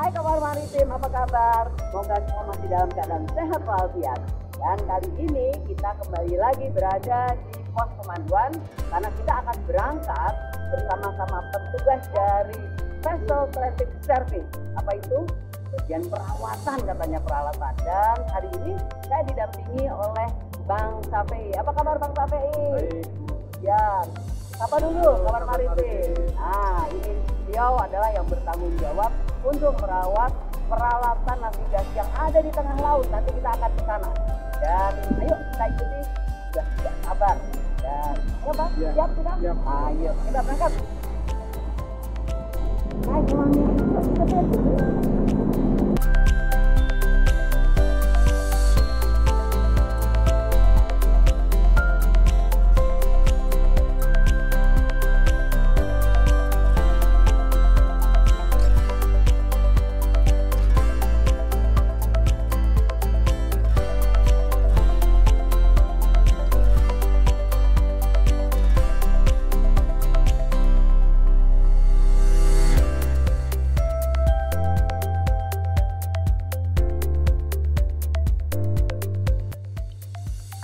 Hai kawan maritim, apa kabar? Semoga semua masih dalam keadaan sehat walafiat. Dan kali ini kita kembali lagi berada di pos pemanduan karena kita akan berangkat bersama-sama petugas dari Vessel Traffic Service. Apa itu? Bagian perawatan katanya peralatan. Dan hari ini saya didampingi oleh Bang Safei. Apa kabar Bang Safei? Baik. Ya, apa dulu kabar maritim? Nah, ini beliau adalah yang bertanggung jawab untuk merawat peralatan navigasi yang ada di tengah laut. Nanti kita akan ke sana. Dan ayo kita ikuti, sudah tidak sabar. Dan ayo Bang, Ya. siap sudah? Siap. Ayo kita berangkat. Naik uangnya.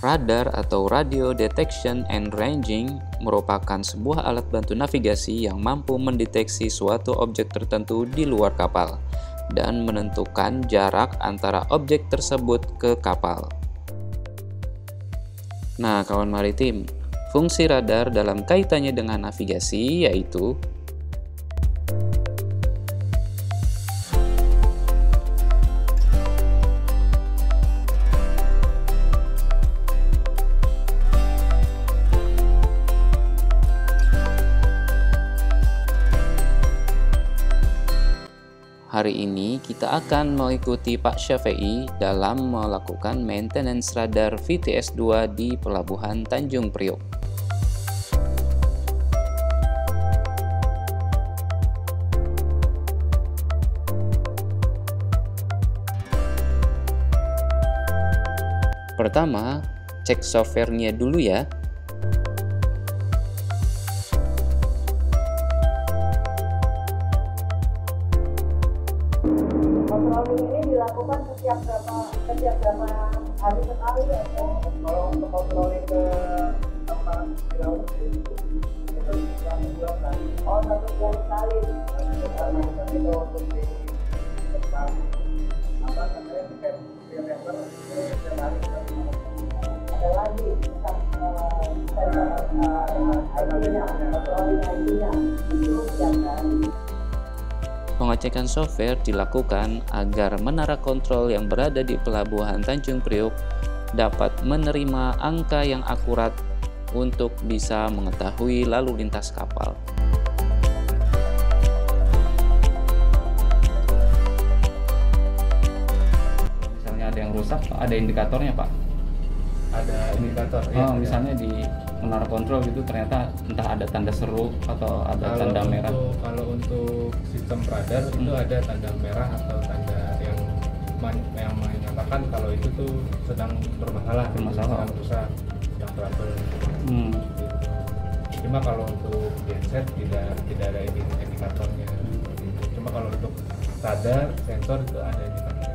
Radar atau Radio Detection and Ranging merupakan sebuah alat bantu navigasi yang mampu mendeteksi suatu objek tertentu di luar kapal dan menentukan jarak antara objek tersebut ke kapal. Nah, kawan maritim, fungsi radar dalam kaitannya dengan navigasi yaitu hari ini kita akan mengikuti Pak Safei dalam melakukan maintenance radar VTS-2 di Pelabuhan Tanjung Priok. Pertama, cek software-nya dulu ya. Controlling ini dilakukan setiap berapa hari sekali ya? Kalau untuk controlling ke tempat di laut itu satu bulan kali. Oh, 1 bulan sekali. Karena kita itu untuk di tempat apa namanya camp reactor itu setiap hari kita Ada lagi tentang IT-nya, controlling IT-nya. Itu setiap hari. Pengecekan software dilakukan agar menara kontrol yang berada di Pelabuhan Tanjung Priok dapat menerima angka yang akurat untuk bisa mengetahui lalu lintas kapal. Misalnya ada yang rusak, ada indikatornya Pak. ada indikator ya. Misalnya di menara kontrol gitu ternyata entah ada tanda seru atau ada tanda merah. Kalau untuk sistem radar itu ada tanda merah atau tanda yang menyatakan kalau itu tuh sedang bermasalah, sedang rusak, sedang trouble. Gitu. Cuma kalau untuk genset tidak ada indikatornya. Gitu. Cuma kalau untuk radar, sensor itu ada indikatornya.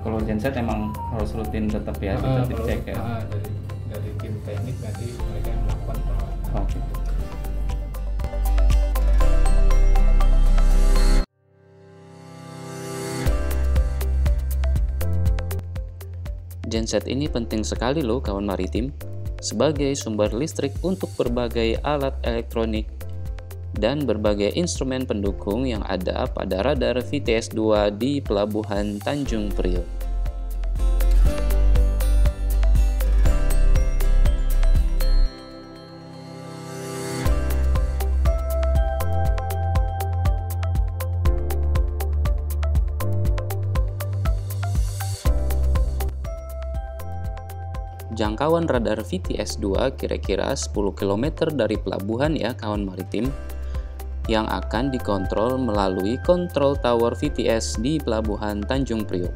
Kalau genset emang harus rutin tetap ya, tetap dicek ya. Dari tim teknik nanti mereka yang melakukan perawatan. Oke. Genset ini penting sekali loh kawan maritim, sebagai sumber listrik untuk berbagai alat elektronik dan berbagai instrumen pendukung yang ada pada radar VTS-2 di Pelabuhan Tanjung Priok. Jangkauan radar VTS-2 kira-kira 10 km dari pelabuhan ya kawan maritim, yang akan dikontrol melalui kontrol tower VTS di Pelabuhan Tanjung Priok.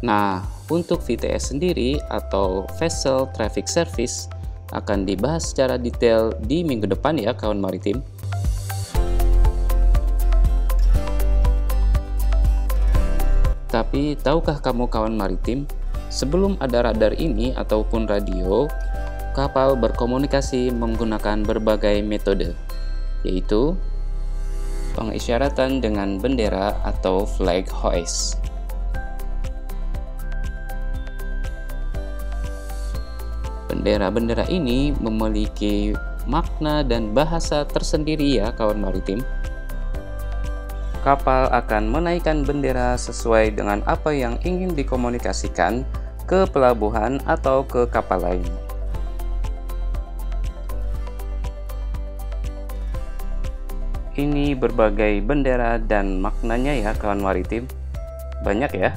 Nah, untuk VTS sendiri atau Vessel Traffic Service akan dibahas secara detail di minggu depan ya kawan maritim. Tapi tahukah kamu kawan maritim, sebelum ada radar ini ataupun radio, kapal berkomunikasi menggunakan berbagai metode, yaitu pengisyaratan dengan bendera atau flag hoist. Bendera-bendera ini memiliki makna dan bahasa tersendiri ya kawan maritim. Kapal akan menaikkan bendera sesuai dengan apa yang ingin dikomunikasikan ke pelabuhan atau ke kapal lain. Ini berbagai bendera dan maknanya ya kawan maritim. Banyak ya.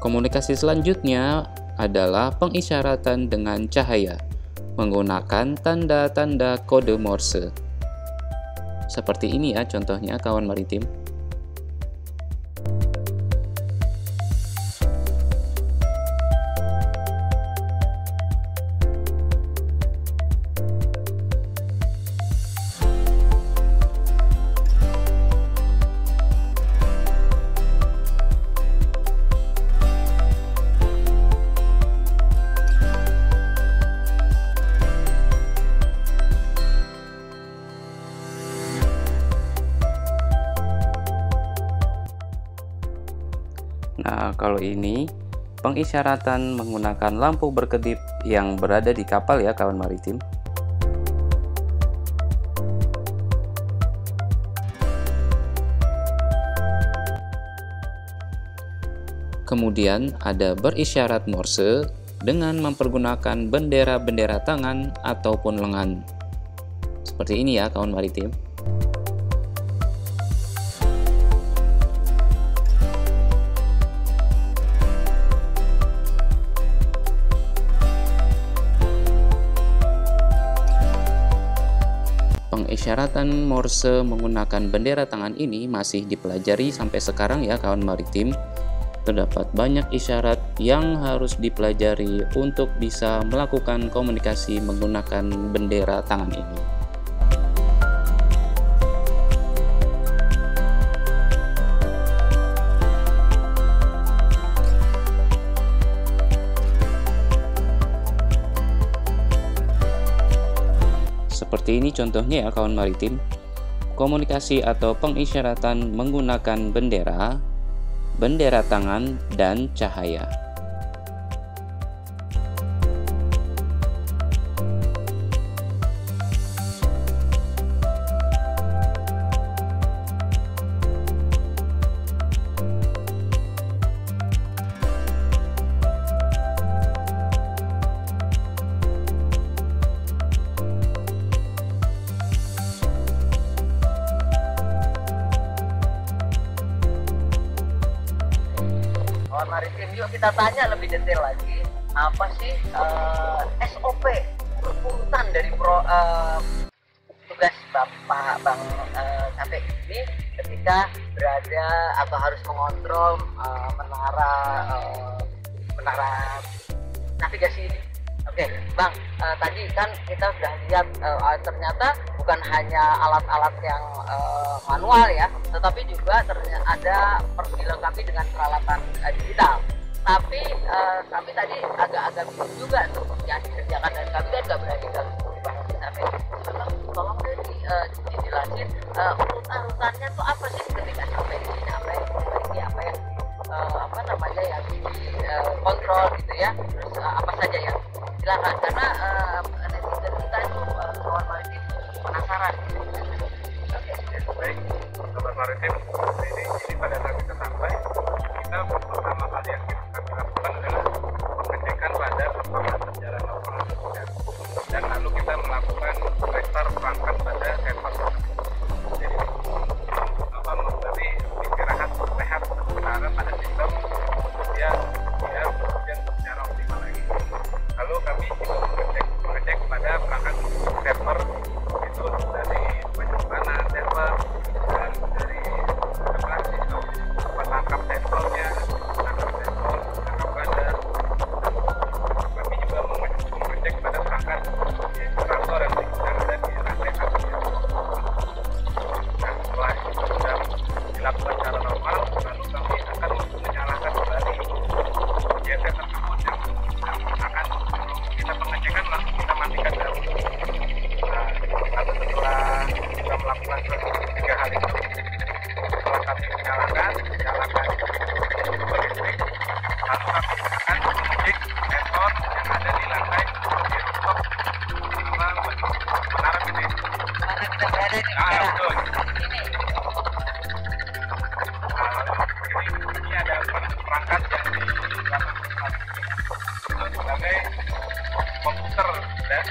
Komunikasi selanjutnya adalah pengisyaratan dengan cahaya menggunakan tanda-tanda kode Morse. Seperti ini ya contohnya kawan maritim. Nah, kalau ini pengisyaratan menggunakan lampu berkedip yang berada di kapal ya kawan maritim. Kemudian ada berisyarat Morse dengan mempergunakan bendera-bendera tangan ataupun lengan. Seperti ini ya kawan maritim. Pengisyaratan Morse menggunakan bendera tangan ini masih dipelajari sampai sekarang ya kawan maritim. Terdapat banyak isyarat yang harus dipelajari untuk bisa melakukan komunikasi menggunakan bendera tangan ini. Seperti ini contohnya ya kawan maritim. Komunikasi atau pengisyaratan menggunakan bendera, bendera tangan, dan cahaya. Kawan maritim, yuk kita tanya lebih detail lagi, apa sih SOP urutan dari tugas Bapak Bang Capek ini ketika berada atau harus mengontrol menara navigasi ini. Oke, Bang, tadi kan kita sudah lihat ternyata bukan hanya alat-alat yang manual ya, tetapi juga ada dilengkapi dengan peralatan digital. Tapi kami tadi agak-agak bingung juga tuh yang dikerjakan, dan kami kan nggak berani kalau tapi tolong deh dijelasin urutan-urutannya tuh apa sih ketika sampai di sini, apa yang diperbaiki, apa yang yang dikontrol gitu ya, terus apa saja ya. Silakan, karena netizen kita itu kawan maritim penasaran. Oke, baik, kawan maritim, ini pada saat kita sampai, kita pertama kali yang kami lakukan adalah pengecekan pada performa jalan laporan tersebut, dan lalu kita melakukan restart perangkat pada server tersebut. Jadi memberi istirahat rehat sementara pada sistem, kemudian berjalan secara optimal lagi. Lalu kami juga mengecek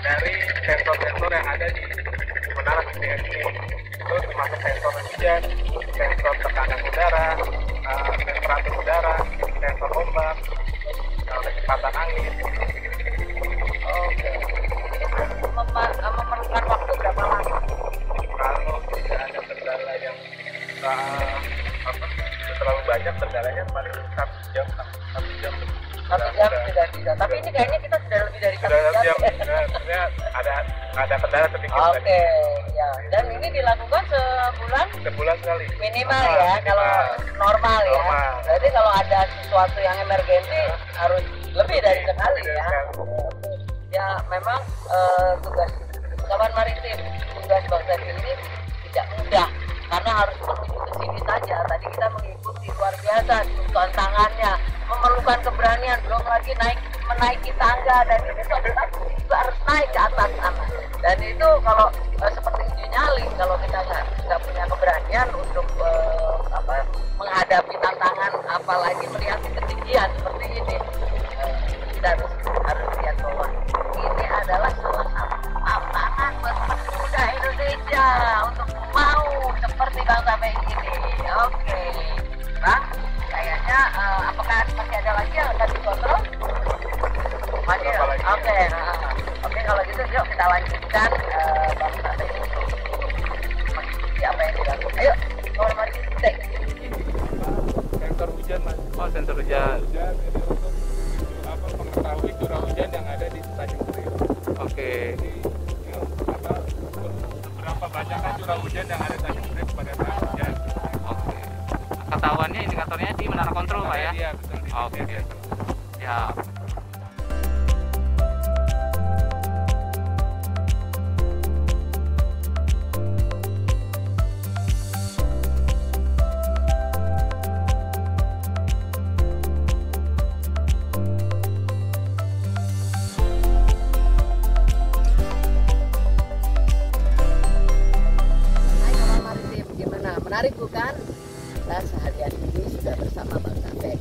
dari sensor-sensor yang ada di menara VTS ini. Itu termasuk sensor hujan, sensor tekanan udara, temperatur udara, sensor ombak, kecepatan angin. Oke. Memerlukan waktu berapa lama? Kalau tidak ada kendala yang terlalu banyak, kendalanya paling 1 jam. 1 jam sudah bisa. Tapi ini kayaknya kita sudah lebih dari 1 jam. Sebenarnya ada kendala sedikit. Oke, ya. Dan ini dilakukan Sebulan sekali. minimal ya, kalau normal ya. Berarti kalau ada sesuatu yang emergensi harus lebih dari sekali ya. Ya, memang tugas kawan maritim, tugas Bang Safi ini tidak mudah karena harus seperti ke sini saja. Tadi kita mengikuti luar biasa tantangannya, memerlukan keberanian, belum lagi menaiki tangga, dan ini juga harus naik ke atas sana. Dan itu kalau seperti uji nyali, kalau kita nggak punya keberanian untuk menghadapi tantangan, apalagi melihat ketinggian seperti ini, kita harus lihat bahwa ini adalah salah satu tantangan buat pemuda Indonesia untuk mau seperti Bang Safi ini. Oke, Bang, kayaknya apakah masih ada lagi yang akan dikontrol? Masih? Oke. Oke, kalau gitu yuk kita lanjutkan Bang Safi untuk mengikuti apa yang dilakukan. Ayo, mari kita cek. Sensor hujan, Mas. Oh, sensor hujan. Hujan ini untuk mengetahui curah hujan yang ada di Tanjung Priok. Oke. Berapa banyak curah hujan yang ada di Tanjung Priok pada saat hujan. Oke. Ketahuannya indikatornya di menara kontrol, Pak ya? Iya, betul. Oke. Ya. Menarik bukan? Kita seharian ini sudah bersama Bang Safi,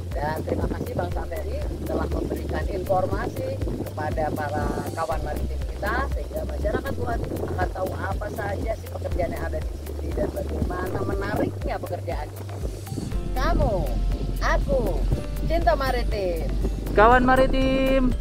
dan terima kasih Bang Safi telah memberikan informasi kepada para kawan maritim kita sehingga masyarakat luas akan tahu apa saja sih pekerjaan yang ada di sini dan bagaimana menariknya pekerjaan di sini. Kamu, aku, cinta maritim, Kawan maritim.